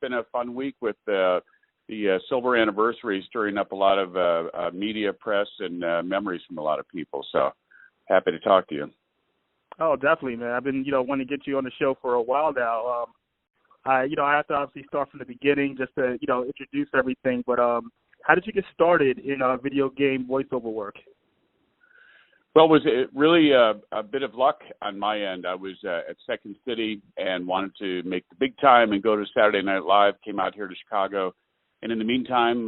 been a fun week with the silver anniversary, stirring up a lot of media, press, and memories from a lot of people. So happy to talk to you. Oh, definitely, man. I've been, wanting to get you on the show for a while now. I have to obviously start from the beginning just to, introduce everything. But how did you get started in video game voiceover work? Well, was it really a bit of luck on my end? I was at Second City and wanted to make the big time and go to Saturday Night Live, came out here to Chicago. And in the meantime,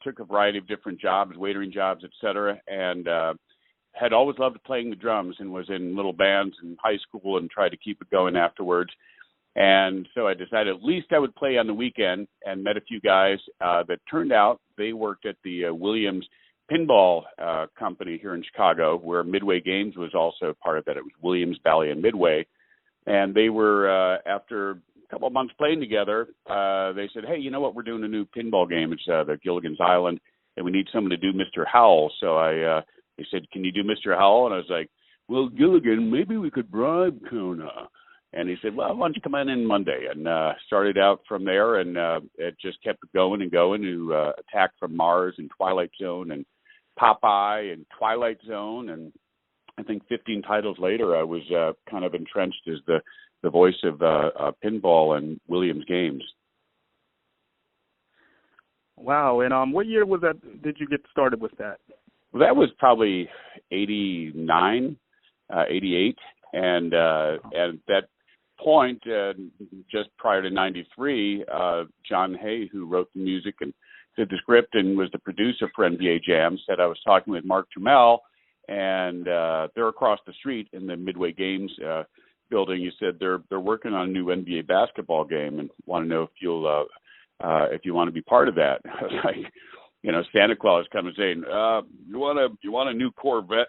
took a variety of different jobs, waitering jobs, et cetera, and had always loved playing the drums and was in little bands in high school and tried to keep it going afterwards. And so I decided at least I would play on the weekend and met a few guys that turned out they worked at the Williams pinball company here in Chicago, where Midway Games was also part of that. It was Williams, Bally, and Midway. And they were, after a couple of months playing together, they said, hey, you know what, we're doing a new pinball game. It's the Gilligan's Island, and we need someone to do Mr. Howell. So they said, can you do Mr. Howell? And I was like, well, Gilligan, maybe we could bribe Kona. And he said, well, why don't you come in Monday? And started out from there, and it just kept going and going to Attack from Mars and Twilight Zone and Popeye and Twilight Zone. And I think 15 titles later, I was kind of entrenched as the voice of pinball and Williams Games. Wow. And what year was that? Did you get started with that? Well, that was probably 89, 88. And at that point, just prior to 93, John Hay, who wrote the music and did the script and was the producer for NBA Jam, said I was talking with Mark Trammell, and they're across the street in the Midway Games building. He said they're working on a new NBA basketball game and want to know if you want to be part of that. I was like, Santa Claus coming saying, you want a new Corvette?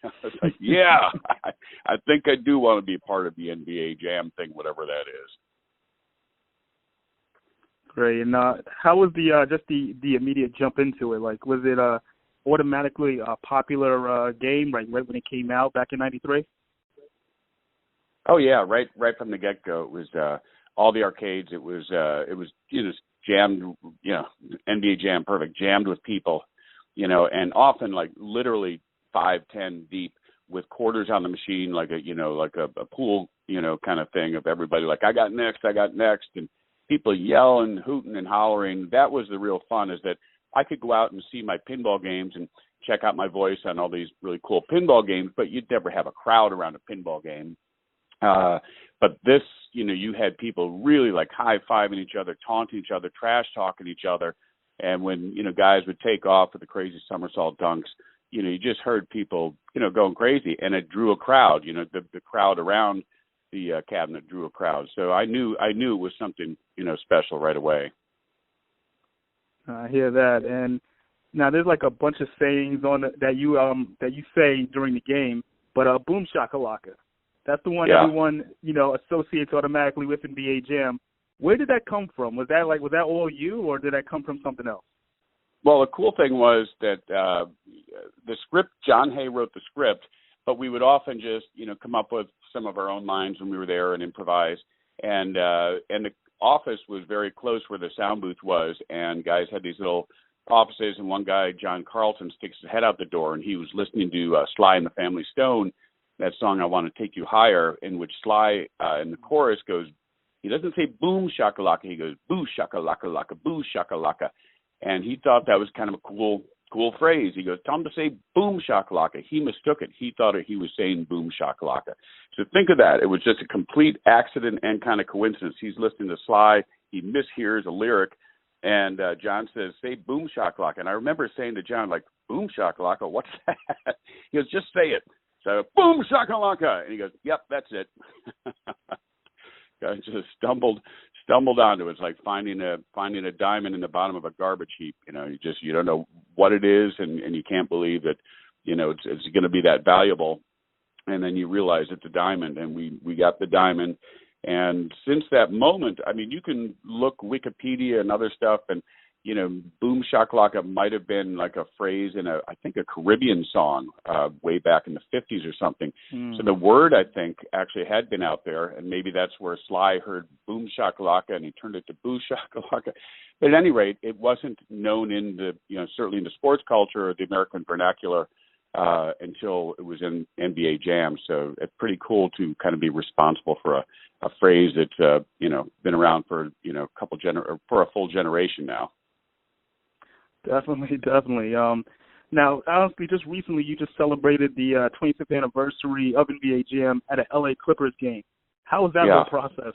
I was like, yeah, I think I do want to be a part of the NBA Jam thing, whatever that is. Great. And how was the immediate jump into it? Like, was it automatically a popular game right when it came out back in '93? Oh yeah, right from the get go. It was all the arcades. It was jammed, NBA Jam, perfect, jammed with people, and often like literally 5-10 deep with quarters on the machine, like a pool, kind of thing of everybody like, I got next, and people yelling, hooting and hollering. That was the real fun, is that I could go out and see my pinball games and check out my voice on all these really cool pinball games, but you'd never have a crowd around a pinball game. But this, you had people really like high-fiving each other, taunting each other, trash-talking each other. And when, guys would take off with the crazy somersault dunks, you just heard people, going crazy, and it drew a crowd. The crowd around the cabinet drew a crowd. So I knew it was something, special right away. I hear that. And now there's like a bunch of sayings that you say during the game, but boom shakalaka. That's the one everyone, associates automatically with NBA Jam. Where did that come from? Was that all you, or did that come from something else? Well, the cool thing was that the script, John Hay wrote the script, but we would often just, come up with some of our own lines when we were there and improvise. And the office was very close where the sound booth was, and guys had these little offices, and one guy, John Carlton, sticks his head out the door, and he was listening to Sly and the Family Stone, that song, I Want to Take You Higher, in which Sly in the chorus goes, he doesn't say boom shakalaka, he goes boo shakalaka laka, boo shakalaka. And he thought that was kind of a cool phrase. He goes, tell him to say boom shakalaka. He mistook it. He thought he was saying boom shakalaka. So think of that. It was just a complete accident and kind of coincidence. He's listening to Sly. He mishears a lyric. And John says, say boom shakalaka. And I remember saying to John, like, boom shakalaka, what's that? He goes, just say it. So boom shakalaka. And he goes, yep, that's it. I just stumbled onto it. It's like finding a diamond in the bottom of a garbage heap. You don't know what it is, and you can't believe that, it's going to be that valuable. And then you realize it's a diamond, and we got the diamond. And since that moment, I mean, you can look Wikipedia and other stuff, and boom shakalaka might have been like a phrase in I think a Caribbean song way back in the 50s or something. So the word, I think, actually had been out there, and maybe that's where Sly heard boom shakalaka and he turned it to boo shakalaka. But at any rate, it wasn't known in the, certainly in the sports culture or the American vernacular until it was in NBA Jam. So it's pretty cool to kind of be responsible for a phrase that's, been around for, for a full generation now. Definitely. Now, honestly, just recently you just celebrated the 25th anniversary of NBA Jam at an LA Clippers game. How was that whole process?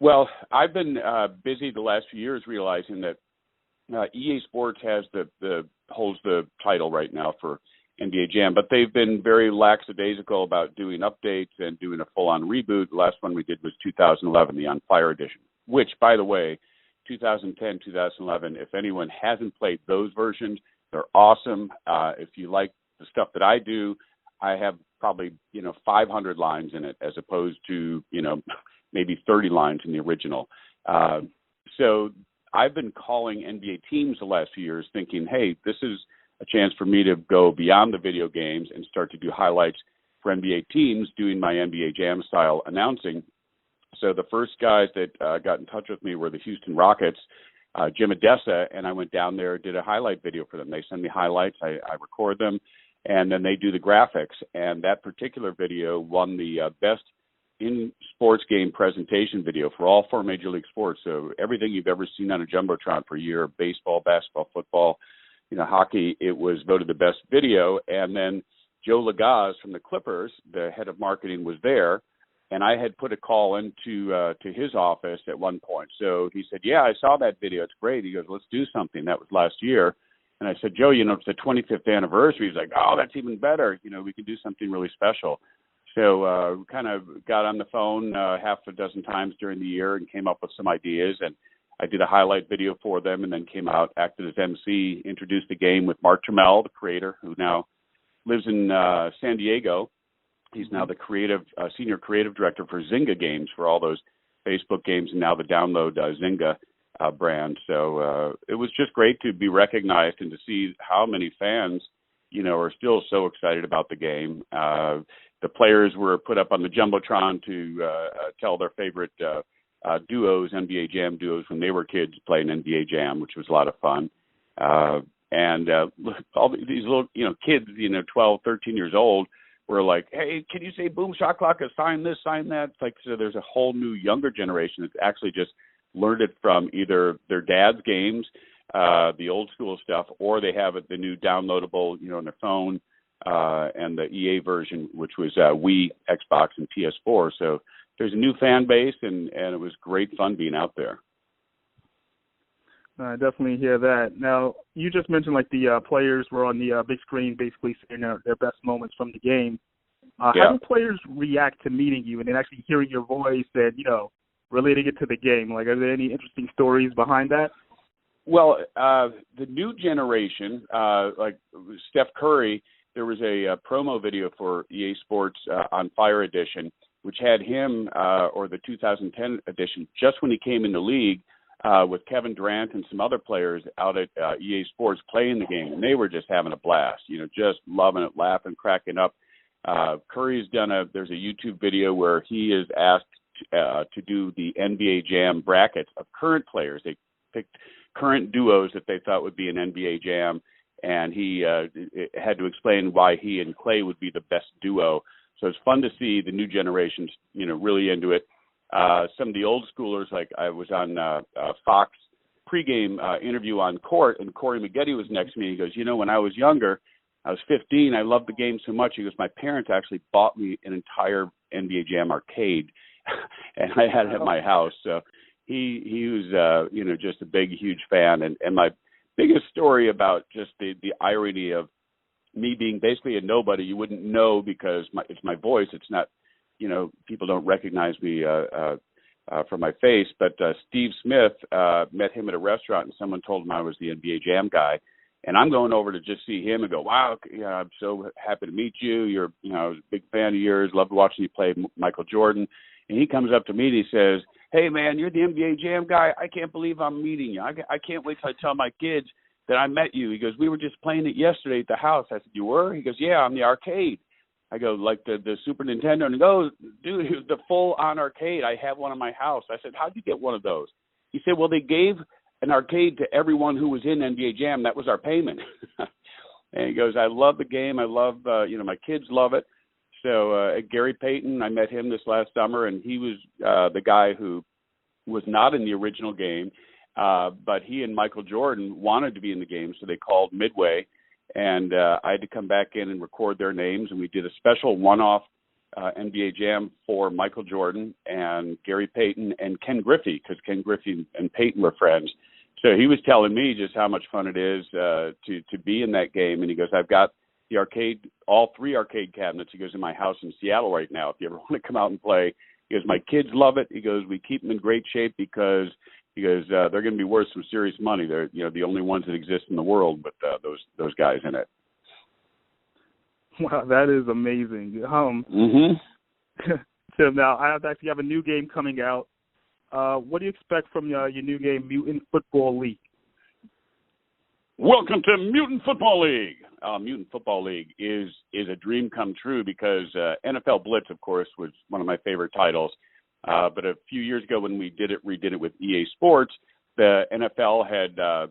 Well, I've been busy the last few years realizing that EA Sports has holds the title right now for NBA Jam, but they've been very lackadaisical about doing updates and doing a full-on reboot. The last one we did was 2011, the On Fire edition, which, by the way, 2010, 2011, if anyone hasn't played those versions, they're awesome. If you like the stuff that I do, I have probably, 500 lines in it as opposed to, maybe 30 lines in the original. So I've been calling NBA teams the last few years thinking, hey, this is a chance for me to go beyond the video games and start to do highlights for NBA teams doing my NBA Jam style announcing. So the first guys that got in touch with me were the Houston Rockets, Jim Odessa, and I went down there, did a highlight video for them. They send me highlights, I record them, and then they do the graphics. And that particular video won the best in-sports game presentation video for all 4 major league sports. So everything you've ever seen on a Jumbotron for a year, baseball, basketball, football, hockey, it was voted the best video. And then Joe Lagaz from the Clippers, the head of marketing, was there. And I had put a call into to his office at one point. So he said, yeah, I saw that video. It's great. He goes, let's do something. That was last year. And I said, Joe, it's the 25th anniversary. He's like, oh, that's even better. We can do something really special. So we kind of got on the phone half a dozen times during the year and came up with some ideas. And I did a highlight video for them and then came out, acted as MC, introduced the game with Mark Trammell, the creator, who now lives in San Diego. He's now the senior creative director for Zynga Games for all those Facebook games and now the Download Zynga brand. So it was just great to be recognized and to see how many fans, are still so excited about the game. The players were put up on the Jumbotron to tell their favorite duos, NBA Jam duos, when they were kids playing NBA Jam, which was a lot of fun. And all these little, kids, 12, 13 years old, were like, hey, can you say boom shakalaka, sign this, sign that? It's like, so there's a whole new younger generation that's actually just learned it from either their dad's games, the old school stuff, or they have the new downloadable, on their phone, and the EA version, which was Wii, Xbox, and PS4. So there's a new fan base, and it was great fun being out there. I definitely hear that. Now, you just mentioned the players were on the big screen basically saying their best moments from the game. How do players react to meeting you and then actually hearing your voice and, relating it to the game? Are there any interesting stories behind that? Well, the new generation, like Steph Curry, there was a promo video for EA Sports On Fire edition, which had him, or the 2010 edition, just when he came in the league, with Kevin Durant and some other players out at EA Sports playing the game, and they were just having a blast, just loving it, laughing, cracking up. Curry's there's a YouTube video where he is asked to do the NBA Jam brackets of current players. They picked current duos that they thought would be an NBA Jam, and he had to explain why he and Clay would be the best duo. So it's fun to see the new generations, really into it. Some of the old schoolers, like I was on Fox pregame interview on court, and Corey Maggette was next to me. He goes, when I was younger, I was 15, I loved the game so much. He goes, my parents actually bought me an entire NBA Jam arcade, and I had it at my house. So he was, just a big, huge fan. And my biggest story about just the irony of me being basically a nobody, you wouldn't know because it's my voice. It's not, people don't recognize me from my face. But Steve Smith, met him at a restaurant, and someone told him I was the NBA Jam guy. And I'm going over to just see him and go, wow, I'm so happy to meet you. I was a big fan of yours. Loved watching you play Michael Jordan. And he comes up to me and he says, hey, man, you're the NBA Jam guy. I can't believe I'm meeting you. I can't wait till I tell my kids that I met you. He goes, we were just playing it yesterday at the house. I said, you were? He goes, yeah, I'm the arcade. I go, like the Super Nintendo? And he goes, dude, it was the full-on arcade. I have one in my house. I said, how'd you get one of those? He said, well, they gave an arcade to everyone who was in NBA Jam. That was our payment. And he goes, I love the game. I love, my kids love it. So Gary Payton, I met him this last summer, and he was the guy who was not in the original game, but he and Michael Jordan wanted to be in the game, so they called Midway, and I had to come back in and record their names, and we did a special one-off NBA Jam for Michael Jordan and Gary Payton and Ken Griffey, because Ken Griffey and Payton were friends. So he was telling me just how much fun it is to be in that game, and he goes, I've got the arcade, all 3 arcade cabinets. He goes, in my house in Seattle right now. If you ever want to come out and play, he goes, my kids love it. He goes, we keep them in great shape because he goes, they're going to be worth some serious money. They're the only ones that exist in the world with those guys in it. Wow, that is amazing. Tim, now I actually have a new game coming out. What do you expect from your new game, Mutant Football League? Welcome to Mutant Football League. Mutant Football League is a dream come true because NFL Blitz, of course, was one of my favorite titles. But a few years ago when we redid it with EA Sports, the NFL had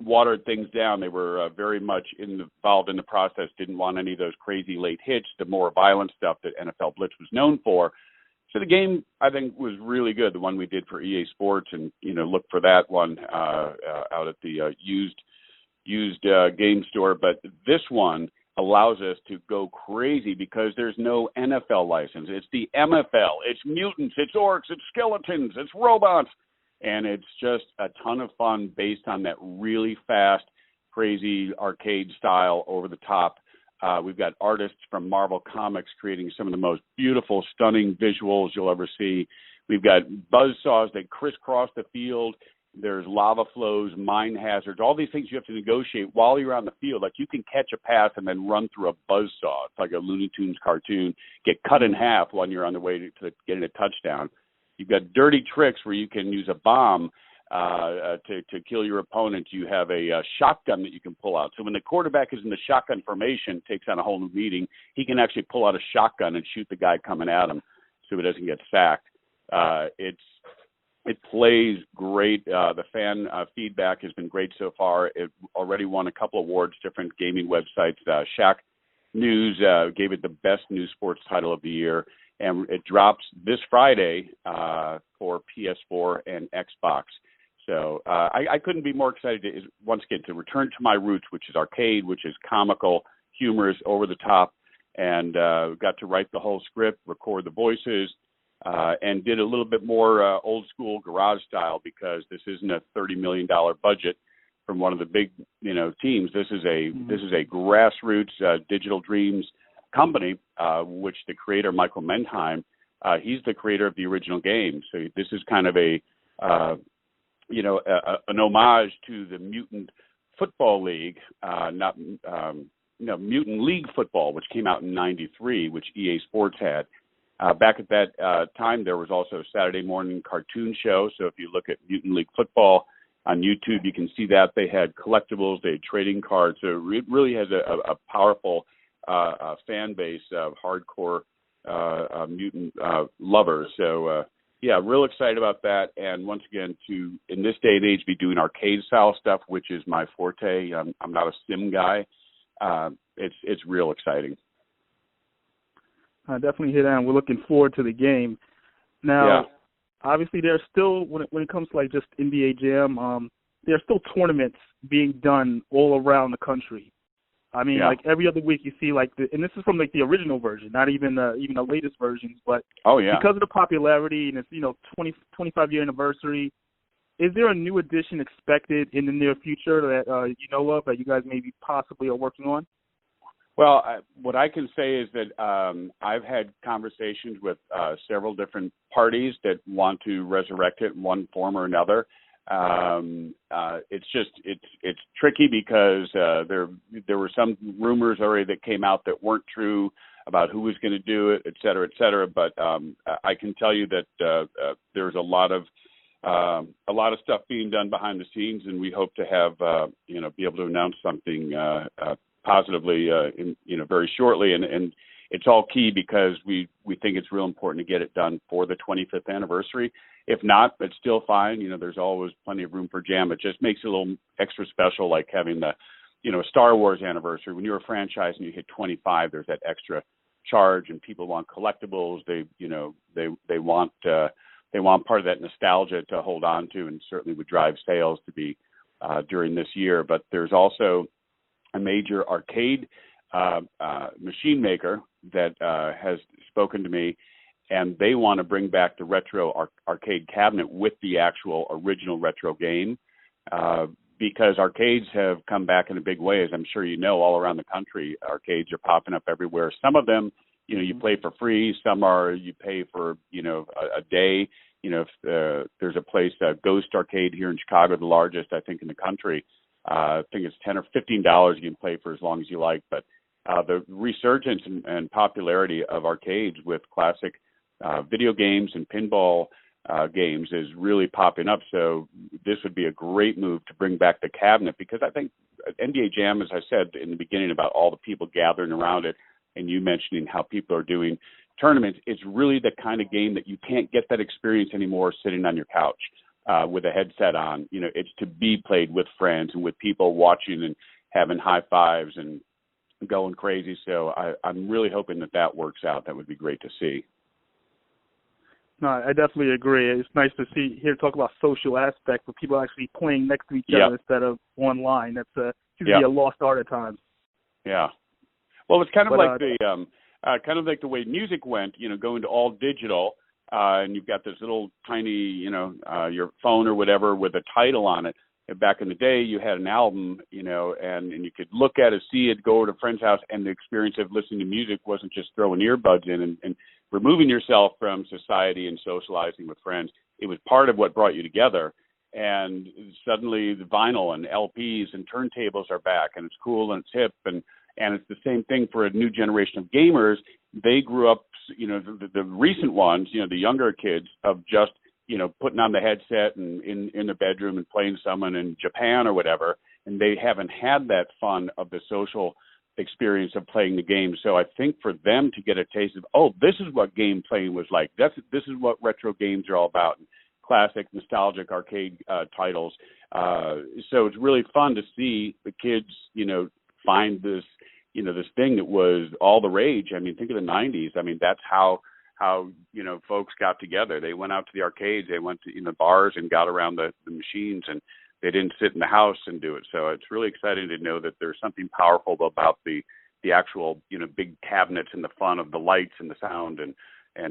watered things down. They were very much involved in the process, didn't want any of those crazy late hits, the more violent stuff that NFL Blitz was known for. So the game, I think, was really good, the one we did for EA Sports, and, look for that one out at the used game store. But this one allows us to go crazy because there's no NFL license. It's the MFL. It's mutants, it's orcs, it's skeletons, it's robots. And it's just a ton of fun based on that really fast, crazy arcade style, over the top. We've got artists from Marvel Comics creating some of the most beautiful, stunning visuals you'll ever see. We've got buzzsaws that crisscross the field. There's lava flows, mine hazards, all these things you have to negotiate while you're on the field. Like, you can catch a pass and then run through a buzzsaw. It's like a Looney Tunes cartoon. Get cut in half when you're on the way to getting a touchdown. You've got dirty tricks where you can use a bomb to kill your opponent. You have a shotgun that you can pull out. So when the quarterback is in the shotgun formation, takes on a whole new meaning, he can actually pull out a shotgun and shoot the guy coming at him so he doesn't get sacked. It plays great. The fan feedback has been great so far. It already won a couple awards, different gaming websites. Shaq News gave it the best new sports title of the year. And it drops this Friday for PS4 and Xbox. So I couldn't be more excited once again to return to my roots, which is arcade, which is comical, humorous, over the top, and got to write the whole script, record the voices, and did a little bit more old school garage style because this isn't a $30 million budget from one of the big teams. This is a grassroots Digital Dreams company, which the creator, Michael Mendheim, he's the creator of the original game. So this is kind of an homage to the Mutant Football League, Mutant League Football, which came out in '93, which EA Sports had. Back at that time, there was also a Saturday morning cartoon show. So if you look at Mutant League Football on YouTube, you can see that they had collectibles, they had trading cards. So it really has a powerful fan base of hardcore mutant lovers. So real excited about that. And once again, to in this day and age be doing arcade style stuff, which is my forte. I'm not a sim guy. It's real exciting. I definitely hear that, and we're looking forward to the game. Now, obviously, there's still when it comes to like just NBA Jam, there's still tournaments being done all around the country. I mean, like every other week you see and this is from like the original version, not even the latest versions, but because of the popularity and it's 25-year anniversary, is there a new edition expected in the near future that you know of that you guys maybe possibly are working on? Well, what I can say is that I've had conversations with several different parties that want to resurrect it in one form or another. It's tricky because there were some rumors already that came out that weren't true. about who was going to do it, et cetera, et cetera. But I can tell you that there's a lot of stuff being done behind the scenes, and we hope to have be able to announce something positively very shortly. And it's all key because we think it's real important to get it done for the 25th anniversary. If not, it's still fine. There's always plenty of room for jam. It just makes it a little extra special, like having the Star Wars anniversary. When you're a franchise and you hit 25, there's that extra charge, and people want collectibles. They want part of that nostalgia to hold on to, and certainly would drive sales to be during this year. But there's also a major arcade machine maker that has spoken to me, and they want to bring back the retro arcade cabinet with the actual original retro game, because arcades have come back in a big way, as I'm sure you know, all around the country. Arcades are popping up everywhere. Some of them, you play for free. Some are you pay for, a day. If there's a place, Ghost Arcade here in Chicago, the largest, I think, in the country. I think it's $10 or $15 you can play for as long as you like. But the resurgence and popularity of arcades with classic video games and pinball games is really popping up. So this would be a great move to bring back the cabinet, because I think NBA Jam, as I said in the beginning about all the people gathering around it, and you mentioning how people are doing tournaments, it's really the kind of game that you can't get that experience anymore sitting on your couch with a headset on. It's to be played with friends and with people watching and having high fives and going crazy. So I'm really hoping that works out. That would be great to see. No, I definitely agree. It's nice to hear talk about social aspect with people actually playing next to each other instead of online. That's usually a lost art at times. Yeah. Well, it's kind of like the way music went. Going to all digital, and you've got this little tiny, your phone or whatever with a title on it. And back in the day, you had an album, and you could look at it, see it, go to a friend's house, and the experience of listening to music wasn't just throwing earbuds in and removing yourself from society and socializing with friends. It was part of what brought you together. And suddenly the vinyl and LPs and turntables are back, and it's cool and it's hip, and it's the same thing for a new generation of gamers. They grew up, the recent ones, the younger kids, of just putting on the headset and in the bedroom and playing someone in Japan or whatever, and they haven't had that fun of the social experience of playing the game. So I think for them to get a taste of, this is what game playing was like. This is what retro games are all about. Classic, nostalgic arcade titles. So it's really fun to see the kids, find this, this thing that was all the rage. I mean, think of the 90s. I mean, that's how folks got together. They went out to the arcades, they went to bars and got around the machines, and they didn't sit in the house and do it. So it's really exciting to know that there's something powerful about the actual big cabinets and the fun of the lights and the sound, and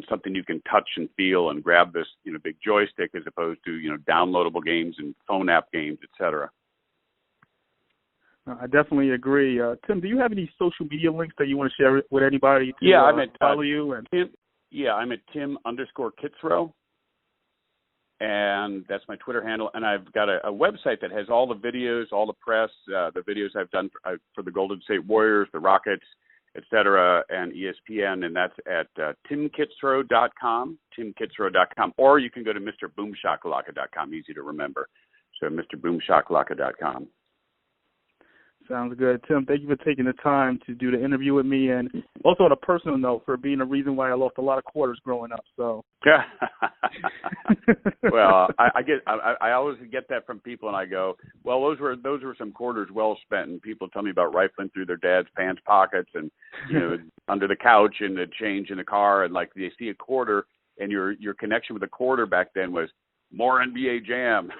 something you can touch and feel and grab this big joystick, as opposed to downloadable games and phone app games, etc. I definitely agree. Tim, do you have any social media links that you want to share with anybody to follow you? I'm at Tim_Kitzrow, and that's my Twitter handle. And I've got a website that has all the videos, all the press, the videos I've done for the Golden State Warriors, the Rockets, etc., and ESPN, and that's at timkitzrow.com, timkitzrow.com, or you can go to MrBoomShakalaka.com, easy to remember. So MrBoomShakalaka.com. Sounds good. Tim, thank you for taking the time to do the interview with me, and also on a personal note, for being a reason why I lost a lot of quarters growing up. So. Well, I always get that from people, and I go, well, those were some quarters well spent. And people tell me about rifling through their dad's pants pockets and under the couch and the change in the car, and like they see a quarter, and your connection with the quarter back then was more NBA Jam.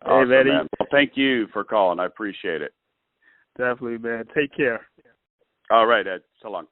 Awesome, hey, man. Well, thank you for calling. I appreciate it. Definitely, man. Take care. All right, Ed. So long.